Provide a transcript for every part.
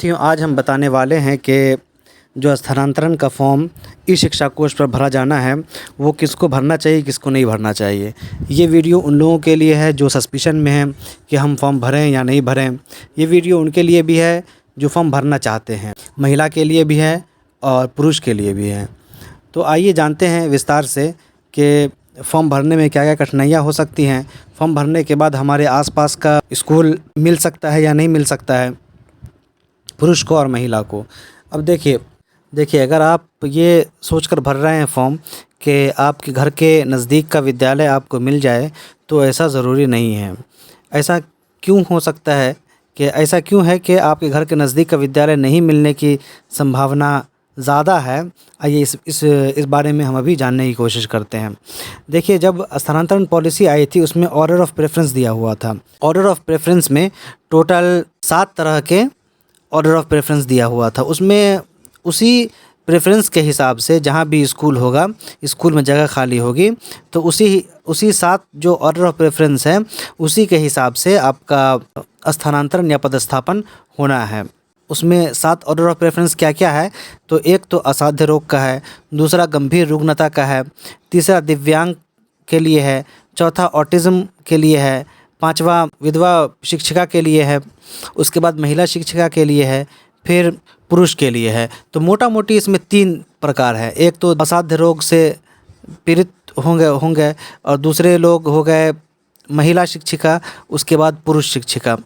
साथियों, आज हम बताने वाले हैं कि जो स्थानांतरण का फॉर्म ई शिक्षा कोष पर भरा जाना है, वो किसको भरना चाहिए, किसको नहीं भरना चाहिए। ये वीडियो उन लोगों के लिए है जो सस्पिशन में हैं कि हम फॉर्म भरें या नहीं भरें। ये वीडियो उनके लिए भी है जो फॉर्म भरना चाहते हैं, महिला के लिए भी है और पुरुष के लिए भी है। तो आइए जानते हैं विस्तार से कि फॉर्म भरने में क्या क्या कठिनाइयाँ हो सकती हैं। फॉर्म भरने के बाद हमारे आसपास का स्कूल मिल सकता है या नहीं मिल सकता है पुरुष को और महिला को। अब देखिए अगर आप ये सोचकर भर रहे हैं फॉर्म कि आपके घर के नज़दीक का विद्यालय आपको मिल जाए, तो ऐसा ज़रूरी नहीं है। ऐसा क्यों हो सकता है कि ऐसा क्यों है कि आपके घर के नज़दीक का विद्यालय नहीं मिलने की संभावना ज़्यादा है। आइए इस बारे में हम अभी जानने की कोशिश करते हैं। देखिए, जब स्थानांतरण पॉलिसी आई थी उसमें ऑर्डर ऑफ प्रेफरेंस दिया हुआ था। ऑर्डर ऑफ प्रेफरेंस में टोटल 7 तरह के ऑर्डर ऑफ प्रेफरेंस दिया हुआ था। उसमें उसी प्रेफरेंस के हिसाब से जहाँ भी स्कूल होगा, स्कूल में जगह खाली होगी, तो उसी 7 जो ऑर्डर ऑफ प्रेफरेंस है उसी के हिसाब से आपका स्थानांतरण या पदस्थापन होना है। उसमें 7 ऑर्डर ऑफ प्रेफरेंस क्या क्या है, तो एक तो असाध्य रोग का है, दूसरा गंभीर रुग्णता का है, तीसरा दिव्यांग के लिए है, चौथा ऑटिज़म के लिए है, पांचवा विधवा शिक्षिका के लिए है, उसके बाद महिला शिक्षिका के लिए है, फिर पुरुष के लिए है। तो मोटा मोटी इसमें 3 प्रकार है। एक तो असाध्य रोग से पीड़ित होंगे और दूसरे लोग हो गए महिला शिक्षिका, उसके बाद पुरुष शिक्षिका,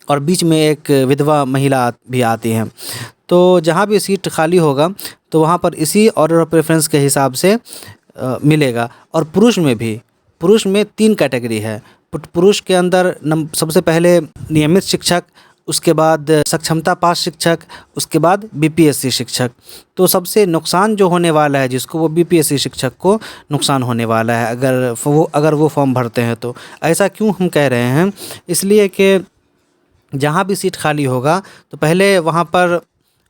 और बीच में एक विधवा महिला भी आती हैं। तो जहाँ भी सीट खाली होगा तो वहाँ पर इसी ऑर्डर ऑफ प्रेफरेंस के हिसाब से मिलेगा। और पुरुष में 3 कैटेगरी है। पुरुष के अंदर सबसे पहले नियमित शिक्षक, उसके बाद सक्षमता पास शिक्षक, उसके बाद बीपीएससी शिक्षक। तो सबसे नुकसान जो होने वाला है जिसको, वो बीपीएससी शिक्षक को नुकसान होने वाला है अगर वो फॉर्म भरते हैं। तो ऐसा क्यों हम कह रहे हैं, इसलिए कि जहाँ भी सीट खाली होगा तो पहले वहाँ पर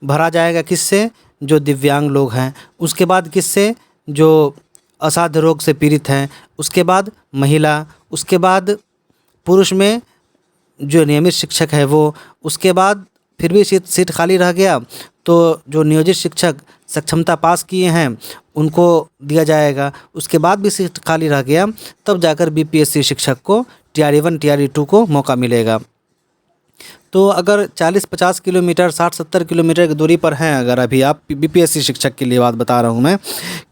भरा जाएगा किससे, जो दिव्यांग लोग हैं, उसके बाद किससे, जो असाध्य रोग से पीड़ित हैं, उसके बाद महिला, उसके बाद पुरुष में जो नियमित शिक्षक है वो, उसके बाद फिर भी सीट खाली रह गया तो जो नियोजित शिक्षक सक्षमता पास किए हैं उनको दिया जाएगा। उसके बाद भी सीट खाली रह गया तब जाकर बीपीएससी शिक्षक को TRE1 TRE2 को मौका मिलेगा। तो अगर 40-50 किलोमीटर, 60-70 किलोमीटर की दूरी पर हैं अगर अभी आप, बीपीएससी शिक्षक के लिए बात बता रहा हूँ मैं,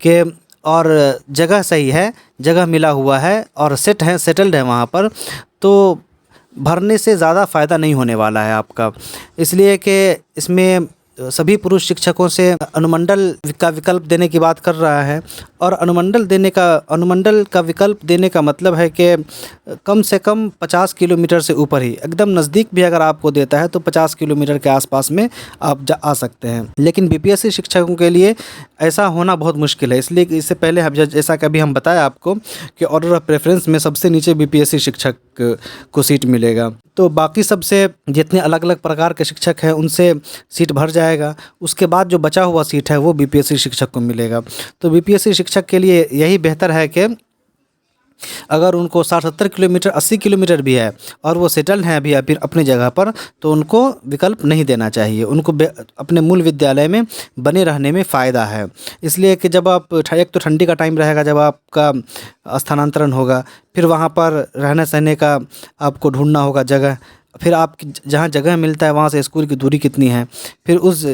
कि और जगह सही है, जगह मिला हुआ है और सेटल्ड है वहाँ पर, तो भरने से ज़्यादा फ़ायदा नहीं होने वाला है आपका। इसलिए कि इसमें सभी पुरुष शिक्षकों से अनुमंडल का विकल्प देने की बात कर रहा है। और अनुमंडल का विकल्प देने का मतलब है कि कम से कम 50 किलोमीटर से ऊपर ही, एकदम नज़दीक भी अगर आपको देता है तो 50 किलोमीटर के आसपास में आप आ सकते हैं। लेकिन बीपीएससी शिक्षकों के लिए ऐसा होना बहुत मुश्किल है, इसलिए कि इससे पहले जैसा कि अभी हम बताया आपको कि ऑर्डर ऑफ प्रेफरेंस में सबसे नीचे बीपीएससी शिक्षक को सीट मिलेगा। तो बाकी सबसे जितने अलग अलग प्रकार के शिक्षक हैं उनसे सीट भर जाएगा। उसके बाद जो बचा हुआ सीट है वो बीपीएससी शिक्षक को मिलेगा। तो बीपीएससी शिक्षक के लिए यही बेहतर है कि अगर उनको 60-70 किलोमीटर, 80 किलोमीटर भी है और वो सेटल्ड हैं अभी अपनी जगह पर, तो उनको विकल्प नहीं देना चाहिए। उनको अपने मूल विद्यालय में बने रहने में फ़ायदा है। इसलिए कि जब आप, एक तो ठंडी का टाइम रहेगा जब आपका स्थानांतरण होगा, फिर वहाँ पर रहने सहने का आपको ढूंढना होगा जगह, फिर आप जहाँ जगह मिलता है वहाँ से स्कूल की दूरी कितनी है, फिर उस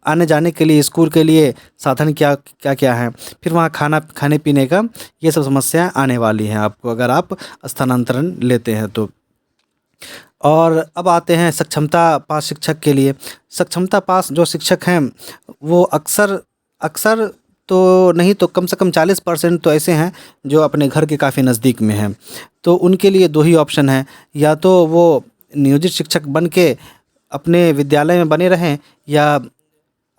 आने जाने के लिए स्कूल के लिए साधन क्या है, फिर वहाँ खाने पीने का, ये सब समस्याएं आने वाली हैं आपको अगर आप स्थानांतरण लेते हैं तो। और अब आते हैं सक्षमता पास शिक्षक के लिए। सक्षमता पास जो शिक्षक हैं वो अक्सर तो नहीं तो कम से कम 40% तो ऐसे हैं जो अपने घर के काफ़ी नज़दीक में हैं। तो उनके लिए 2 ही ऑप्शन हैं, या तो वो नियोजित शिक्षक बन के अपने विद्यालय में बने रहें, या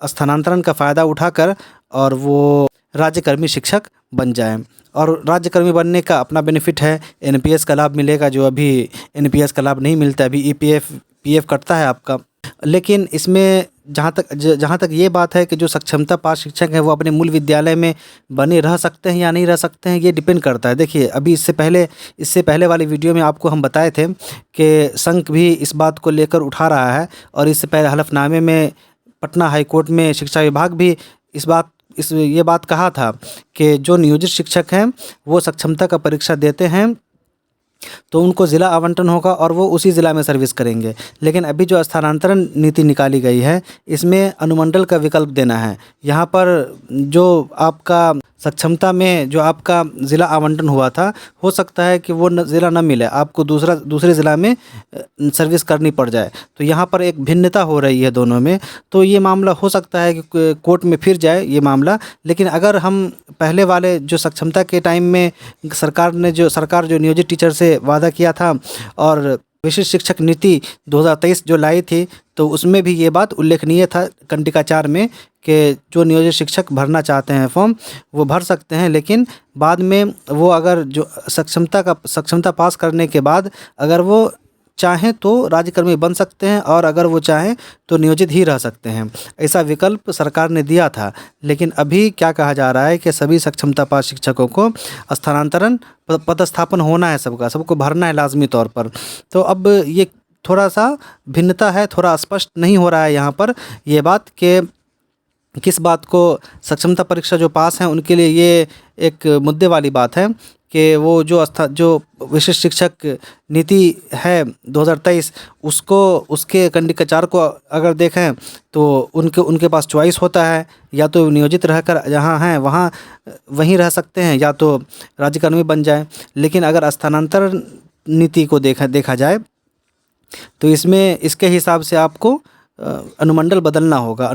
स्थानांतरण का फ़ायदा उठाकर और वो राज्यकर्मी शिक्षक बन जाएं। और राज्यकर्मी बनने का अपना बेनिफिट है, एनपीएस का लाभ मिलेगा, जो अभी एनपीएस का लाभ नहीं मिलता, अभी ईपीएफ पीएफ कटता है आपका। लेकिन इसमें जहाँ तक ये बात है कि जो सक्षमता पास शिक्षक हैं वो अपने मूल विद्यालय में बने रह सकते हैं या नहीं रह सकते हैं, ये डिपेंड करता है। देखिए, अभी इससे पहले वाली वीडियो में आपको हम बताए थे कि संघ भी इस बात को लेकर उठा रहा है, और इससे पहले हलफनामे में पटना हाई कोर्ट में शिक्षा विभाग भी ये बात कहा था कि जो नियोजित शिक्षक हैं वो सक्षमता का परीक्षा देते हैं तो उनको ज़िला आवंटन होगा और वो उसी ज़िला में सर्विस करेंगे। लेकिन अभी जो स्थानांतरण नीति निकाली गई है इसमें अनुमंडल का विकल्प देना है। यहाँ पर जो आपका सक्षमता में जो आपका ज़िला आवंटन हुआ था, हो सकता है कि वो ज़िला न मिले, आपको दूसरे ज़िला में सर्विस करनी पड़ जाए। तो यहाँ पर एक भिन्नता हो रही है दोनों में। तो ये मामला हो सकता है कि कोर्ट में फिर जाए ये मामला। लेकिन अगर हम पहले वाले जो सक्षमता के टाइम में सरकार जो नियोजित टीचर से वादा किया था और विशिष्ट शिक्षक नीति 2023 जो लाई थी, तो उसमें भी ये बात उल्लेखनीय था कंडिका 4 में कि जो नियोजित शिक्षक भरना चाहते हैं फॉर्म वो भर सकते हैं। लेकिन बाद में वो अगर जो सक्षमता पास करने के बाद अगर वो चाहें तो राज्यकर्मी बन सकते हैं, और अगर वो चाहें तो नियोजित ही रह सकते हैं। ऐसा विकल्प सरकार ने दिया था। लेकिन अभी क्या कहा जा रहा है कि सभी सक्षमता पास शिक्षकों को स्थानांतरण पदस्थापन होना है, सबको भरना है लाजमी तौर पर। तो अब ये थोड़ा सा भिन्नता है, थोड़ा स्पष्ट नहीं हो रहा है यहाँ पर ये बात कि किस बात को सक्षमता परीक्षा जो पास हैं उनके लिए ये एक मुद्दे वाली बात है कि वो जो विशिष्ट शिक्षक नीति है 2023 उसके कंडिका 4 को अगर देखें तो उनके पास चॉइस होता है, या तो नियोजित रहकर जहाँ हैं वहीं रह सकते हैं, या तो राज्यकर्मी बन जाए। लेकिन अगर स्थानांतरण नीति को देखा जाए तो इसके हिसाब से आपको अनुमंडल बदलना होगा।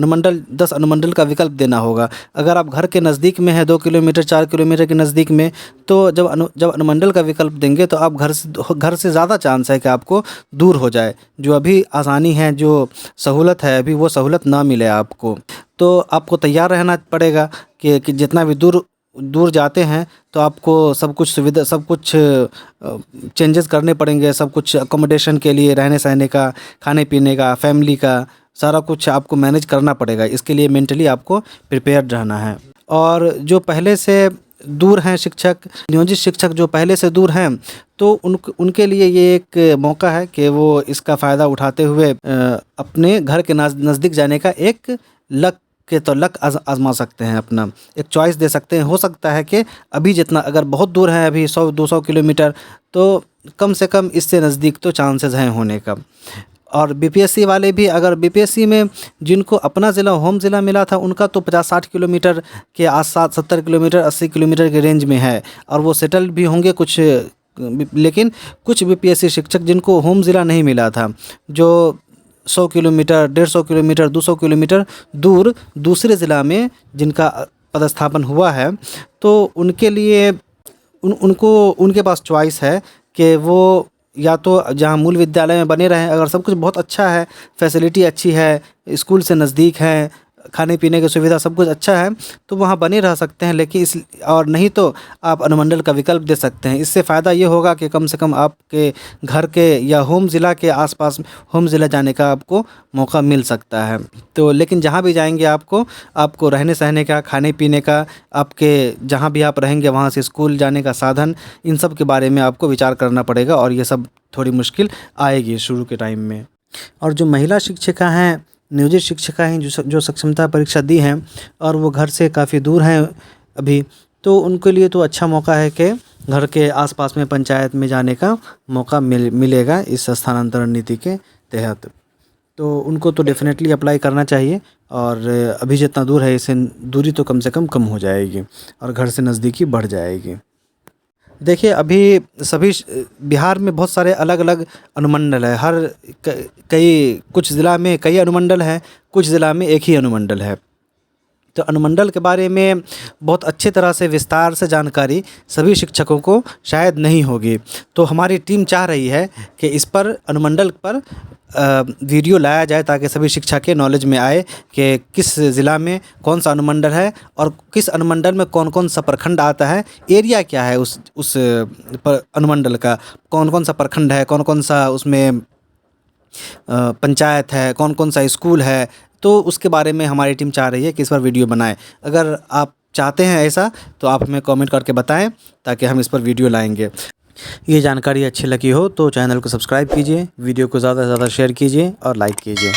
10 अनुमंडल का विकल्प देना होगा। अगर आप घर के नज़दीक में है 2 किलोमीटर 4 किलोमीटर के नज़दीक में, तो जब अनुमंडल का विकल्प देंगे तो आप घर से ज़्यादा चांस है कि आपको दूर हो जाए। जो अभी आसानी है, जो सहूलत है, अभी वो सहूलत ना मिले आपको। तो आपको तैयार रहना पड़ेगा कि जितना भी दूर जाते हैं तो आपको सब कुछ सुविधा, सब कुछ चेंजेस करने पड़ेंगे। सब कुछ अकोमोडेशन के लिए, रहने सहने का, खाने पीने का, फैमिली का, सारा कुछ आपको मैनेज करना पड़ेगा। इसके लिए मेंटली आपको प्रिपेयर्ड रहना है। और जो पहले से दूर हैं नियोजित शिक्षक जो पहले से दूर हैं, तो उनके लिए ये एक मौका है कि वो इसका फ़ायदा उठाते हुए अपने घर के नज़दीक जाने का एक लक आजमा सकते हैं, अपना एक चॉइस दे सकते हैं। हो सकता है कि अभी जितना अगर बहुत दूर है, अभी 100-200 किलोमीटर, तो कम से कम इससे नज़दीक तो चांसेस हैं होने का। और बीपीएससी वाले भी, अगर बीपीएससी में जिनको अपना ज़िला होम ज़िला मिला था उनका तो 50-60 किलोमीटर के आस-पास, 70 किलोमीटर 80 किलोमीटर के रेंज में है, और वो सेटल भी होंगे कुछ। लेकिन कुछ बीपीएससी शिक्षक जिनको होम ज़िला नहीं मिला था, जो 100 किलोमीटर, 150 किलोमीटर, 200 किलोमीटर दूर दूसरे ज़िला में जिनका पदस्थापन हुआ है, तो उनके लिए उनके पास चॉइस है कि वो या तो जहाँ मूल विद्यालय में बने रहें, अगर सब कुछ बहुत अच्छा है, फैसिलिटी अच्छी है, स्कूल से नज़दीक है, खाने पीने की सुविधा सब कुछ अच्छा है, तो वहाँ बने रह सकते हैं। लेकिन और नहीं तो आप अनुमंडल का विकल्प दे सकते हैं। इससे फ़ायदा ये होगा कि कम से कम आपके घर के या होम ज़िला के आसपास होम ज़िला जाने का आपको मौका मिल सकता है। तो लेकिन जहाँ भी जाएंगे आपको रहने सहने का, खाने पीने का, आपके जहाँ भी आप रहेंगे वहाँ से स्कूल जाने का साधन, इन सब के बारे में आपको विचार करना पड़ेगा, और ये सब थोड़ी मुश्किल आएगी शुरू के टाइम में। और जो महिला शिक्षिका हैं, नियोजित शिक्षिका हैं, जो सक्षमता परीक्षा दी हैं और वो घर से काफ़ी दूर हैं अभी, तो उनके लिए तो अच्छा मौका है कि घर के आसपास में पंचायत में जाने का मौका मिलेगा इस स्थानांतरण नीति के तहत। तो उनको तो डेफिनेटली अप्लाई करना चाहिए, और अभी जितना दूर है इससे दूरी तो कम से कम हो जाएगी और घर से नज़दीकी बढ़ जाएगी। देखिए, अभी सभी बिहार में बहुत सारे अलग अलग अनुमंडल है। कुछ ज़िला में कई अनुमंडल हैं, कुछ ज़िला में एक ही अनुमंडल है। तो अनुमंडल के बारे में बहुत अच्छे तरह से विस्तार से जानकारी सभी शिक्षकों को शायद नहीं होगी। तो हमारी टीम चाह रही है कि इस पर अनुमंडल पर वीडियो लाया जाए, ताकि सभी शिक्षा के नॉलेज में आए कि किस ज़िला में कौन सा अनुमंडल है और किस अनुमंडल में कौन कौन सा प्रखंड आता है, एरिया क्या है उस अनुमंडल का, कौन कौन सा प्रखंड है, कौन कौन सा उसमें पंचायत है, कौन कौन सा स्कूल है, तो उसके बारे में हमारी टीम चाह रही है कि इस पर वीडियो बनाएं। अगर आप चाहते हैं ऐसा तो आप हमें कमेंट करके बताएं ताकि हम इस पर वीडियो लाएंगे। ये जानकारी अच्छी लगी हो तो चैनल को सब्सक्राइब कीजिए, वीडियो को ज़्यादा से ज़्यादा शेयर कीजिए और लाइक कीजिए।